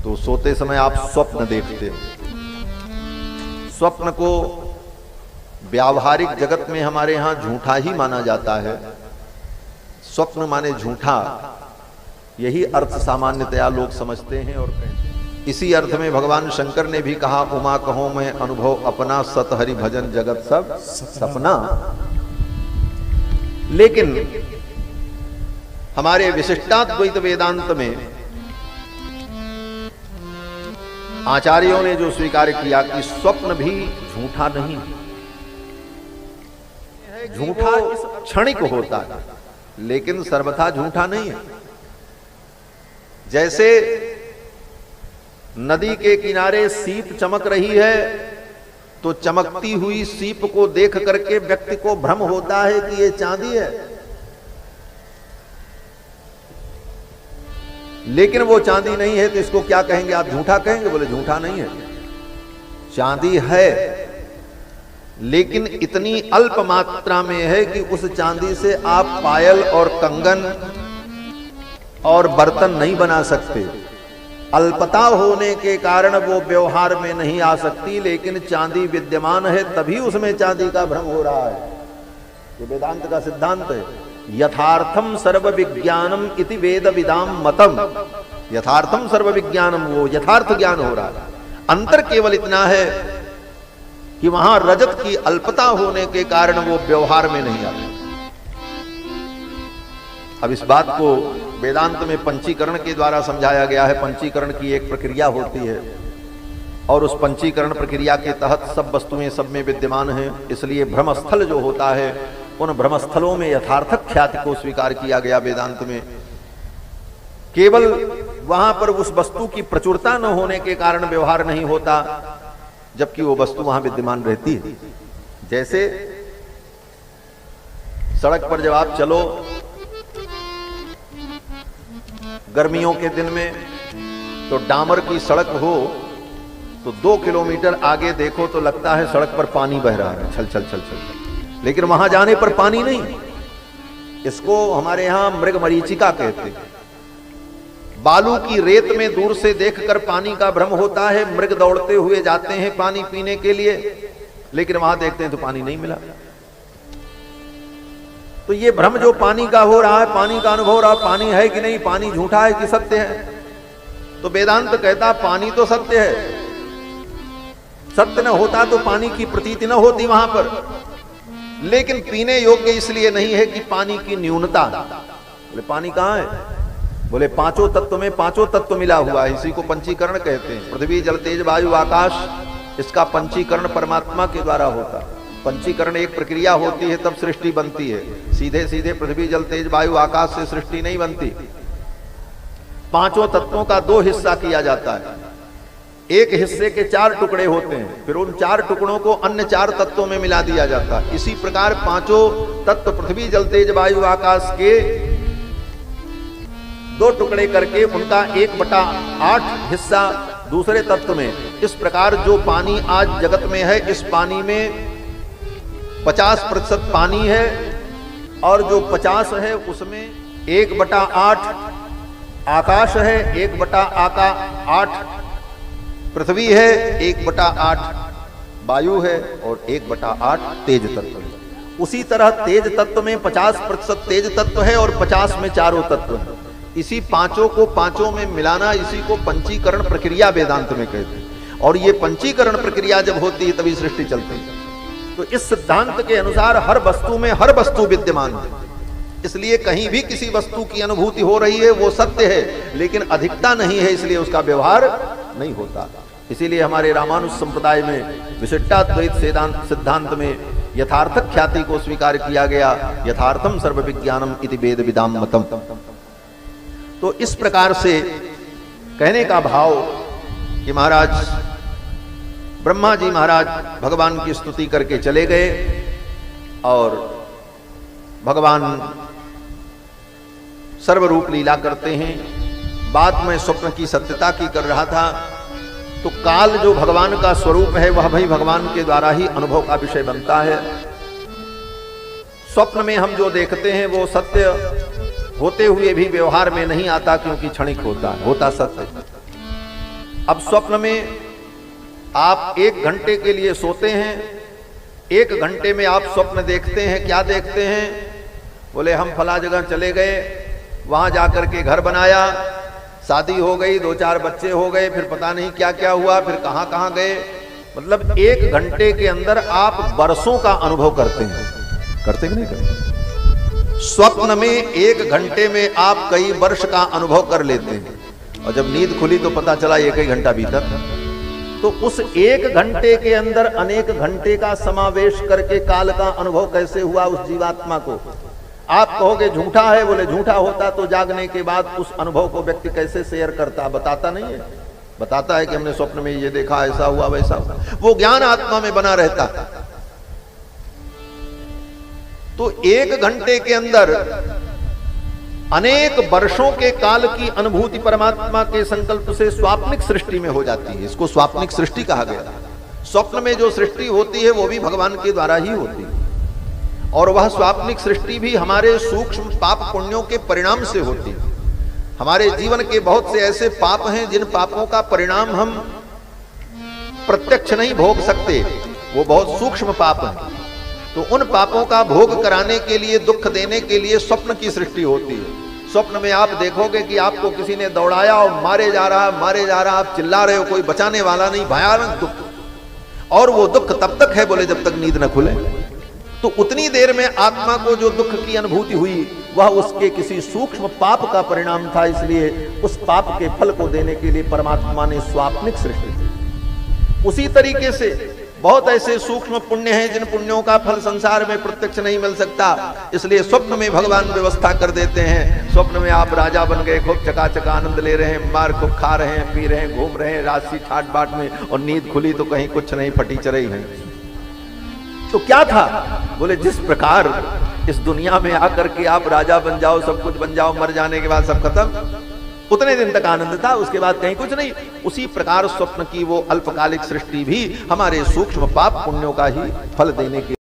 तो सोते समय आप स्वप्न देखते हो। स्वप्न को व्यावहारिक जगत में हमारे यहां झूठा ही माना जाता है। स्वप्न माने झूठा, यही अर्थ सामान्यतया लोग समझते हैं और कहते हैं। इसी अर्थ में भगवान शंकर ने भी कहा, उमा कहो मैं अनुभव अपना, सत हरि भजन जगत सब सपना। लेकिन हमारे विशिष्टाद्वैत वेदांत में आचार्यों ने जो स्वीकार किया कि स्वप्न भी झूठा नहीं, झूठा क्षणिक होता है लेकिन सर्वथा झूठा नहीं है। जैसे नदी के किनारे सीप चमक रही है तो चमकती हुई सीप को देख करके व्यक्ति को भ्रम होता है कि ये चांदी है, लेकिन वो चांदी नहीं है। तो इसको क्या कहेंगे आप? झूठा कहेंगे? बोले झूठा नहीं है, चांदी है, लेकिन इतनी अल्प मात्रा में है कि उस चांदी से आप पायल और कंगन और बर्तन नहीं बना सकते। अल्पता होने के कारण वो व्यवहार में नहीं आ सकती, लेकिन चांदी विद्यमान है तभी उसमें चांदी का भ्रम हो रहा है। ये वेदांत का सिद्धांत है। यथार्थम सर्व विज्ञानम इति वेद विदाम मतम। यथार्थम सर्व विज्ञानम, वो यथार्थ ज्ञान हो रहा है। अंतर केवल इतना है कि वहां रजत की अल्पता होने के कारण वो व्यवहार में नहीं आता। अब इस बात को वेदांत में पंचीकरण के द्वारा समझाया गया है। पंचीकरण की एक प्रक्रिया होती है और उस पंचीकरण प्रक्रिया के तहत सब वस्तुएं सब में विद्यमान हैं। इसलिए भ्रमस्थल जो होता है, उन भ्रमस्थलों में यथार्थक ख्याति को स्वीकार किया गया वेदांत में। केवल वहां पर उस वस्तु की प्रचुरता न होने के कारण व्यवहार नहीं होता, जबकि वो वस्तु वहां विद्यमान रहती है। जैसे सड़क पर जब आप चलो गर्मियों के दिन में, तो डामर की सड़क हो तो 2 किलोमीटर आगे देखो तो लगता है सड़क पर पानी बह रहा है, छल छल छल छल, लेकिन वहां जाने पर पानी नहीं। इसको हमारे यहां मृग मरीचिका कहते हैं। बालू की रेत में दूर से देखकर पानी का भ्रम होता है। मृग दौड़ते हुए जाते हैं पानी पीने के लिए, लेकिन वहां देखते हैं तो पानी नहीं मिला। तो ये भ्रम जो पानी का हो रहा है, पानी का अनुभव हो रहा है, पानी है कि नहीं, पानी झूठा है कि सत्य है? तो वेदांत कहता पानी तो सत्य है। सत्य न होता तो पानी की प्रतीति न होती वहां पर, लेकिन पीने योग्य इसलिए नहीं है कि पानी की न्यूनता। बोले पानी कहां है? बोले पांचों तत्व में पांचों तत्व मिला हुआ है। इसी को पंचीकरण कहते हैं। पृथ्वी जल तेज वायु आकाश, इसका पंचीकरण परमात्मा के द्वारा होता है। पंचीकरण एक प्रक्रिया होती है, तब सृष्टि बनती है। सीधे सीधे पृथ्वी जल तेज वायु आकाश से सृष्टि नहीं बनती। पांचों तत्वों का 2 हिस्सा किया जाता है। एक हिस्से के 4 टुकड़े होते हैं, फिर उन 4 टुकड़ों को अन्य 4 तत्वों में मिला दिया जाता है। इसी प्रकार पांचों तत्व पृथ्वी जल तेज वायु आकाश के 2 टुकड़े करके उनका 1/8 हिस्सा दूसरे तत्व में। इस प्रकार जो पानी आज जगत में है, इस पानी में 50% पानी है, और जो 50 है उसमें 1/8 आकाश है, 1/8 पृथ्वी है, 1/8 वायु है और 1/8 तेज तत्व है। उसी तरह तेज तत्व में 50% तेज तत्व है और 50 में चारों तत्व है। इसी पांचों को पांचों में मिलाना, इसी को पंचीकरण प्रक्रिया वेदांत में कहते हैं। और ये पंचीकरण प्रक्रिया जब होती है तभी सृष्टि चलती है। तो इस सिद्धांत के अनुसार हर वस्तु में हर वस्तु विद्यमान है। इसलिए कहीं भी किसी वस्तु की अनुभूति हो रही है वो सत्य है, लेकिन अधिकता नहीं है, इसलिए उसका व्यवहार नहीं होता। इसीलिए हमारे रामानुज संप्रदाय में विशिष्टाद्वैत सिद्धांत में यथार्थक ख्याति को स्वीकार किया गया। यथार्थम सर्व विज्ञानम इति वेद विदाम मतम। तो इस प्रकार से कहने का भाव कि महाराज ब्रह्मा जी महाराज भगवान की स्तुति करके चले गए और भगवान सर्वरूप लीला करते हैं। बात में स्वप्न की सत्यता की कर रहा था, तो काल जो भगवान का स्वरूप है वह भी भगवान के द्वारा ही अनुभव का विषय बनता है। स्वप्न में हम जो देखते हैं वो सत्य होते हुए भी व्यवहार में नहीं आता, क्योंकि क्षणिक होता सत्य। अब स्वप्न में आप 1 घंटे के लिए सोते हैं, 1 घंटे में आप स्वप्न देखते हैं, क्या देखते हैं? बोले हम फला जगह चले गए, वहां जाकर के घर बनाया, शादी हो गई, 2-4 बच्चे हो गए, फिर पता नहीं क्या क्या हुआ, फिर कहां कहां गए। मतलब 1 घंटे के अंदर आप वर्षों का अनुभव करते हैं। करते कि नहीं करते? स्वप्न में 1 घंटे में आप कई वर्ष का अनुभव कर लेते हैं, और जब नींद खुली तो पता चला 1 ही घंटा बीता। तो उस 1 घंटे के अंदर अनेक घंटे का समावेश करके काल का अनुभव कैसे हुआ उस जीवात्मा को? आप कहोगे झूठा है, बोले झूठा होता तो जागने के बाद उस अनुभव को व्यक्ति कैसे शेयर करता? बताता नहीं है। बताता है कि हमने स्वप्न में ये देखा, ऐसा हुआ, वैसा हुआ। वो ज्ञान आत्मा में बना रहता। तो 1 घंटे के अंदर अनेक वर्षों के काल की अनुभूति परमात्मा के संकल्प से स्वाप्निक सृष्टि में हो जाती है। इसको स्वाप्निक सृष्टि कहा गया। स्वप्न में जो सृष्टि होती है वो भी भगवान के द्वारा ही होती है, और वह स्वाप्निक सृष्टि भी हमारे सूक्ष्म पाप पुण्यों के परिणाम से होती है। हमारे जीवन के बहुत से ऐसे पाप हैं जिन पापों का परिणाम हम प्रत्यक्ष नहीं भोग सकते, वो बहुत सूक्ष्म पाप हैं। तो उन पापों का भोग कराने के लिए, दुख देने के लिए स्वप्न की सृष्टि होती है। स्वप्न में आप देखोगे कि आपको किसी ने दौड़ाया और मारे जा रहा, आप चिल्ला रहे हो, कोई बचाने वाला नहीं, भयानक दुख। और वो दुख तब तक है, बोले जब तक नींद न खुले। तो उतनी देर में आत्मा को जो दुख की अनुभूति हुई वह उसके किसी सूक्ष्म पाप का परिणाम था, इसलिए उस पाप के फल को देने के लिए परमात्मा ने स्वाप्निक सृष्टि की। उसी तरीके से बहुत ऐसे सूक्ष्म पुण्य हैं जिन पुण्यों का फल संसार में प्रत्यक्ष नहीं मिल सकता, इसलिए स्वप्न में भगवान व्यवस्था कर देते हैं। स्वप्न में आप राजा बन गए, खूब चकाचक आनंद ले रहे हैं, मार खूब खा रहे हैं, पी रहे हैं, घूम रहे हैं राशि ठाट बाट में, और नींद खुली तो कहीं कुछ नहीं, फटी चरई है। तो क्या था? बोले जिस प्रकार इस दुनिया में आकर के आप राजा बन जाओ, सब कुछ बन जाओ, मर जाने के बाद सब खत्म, उतने दिन तक आनंद था, उसके बाद कहीं कुछ नहीं। उसी प्रकार स्वप्न की वो अल्पकालिक सृष्टि भी हमारे सूक्ष्म पाप पुण्यों का ही फल देने के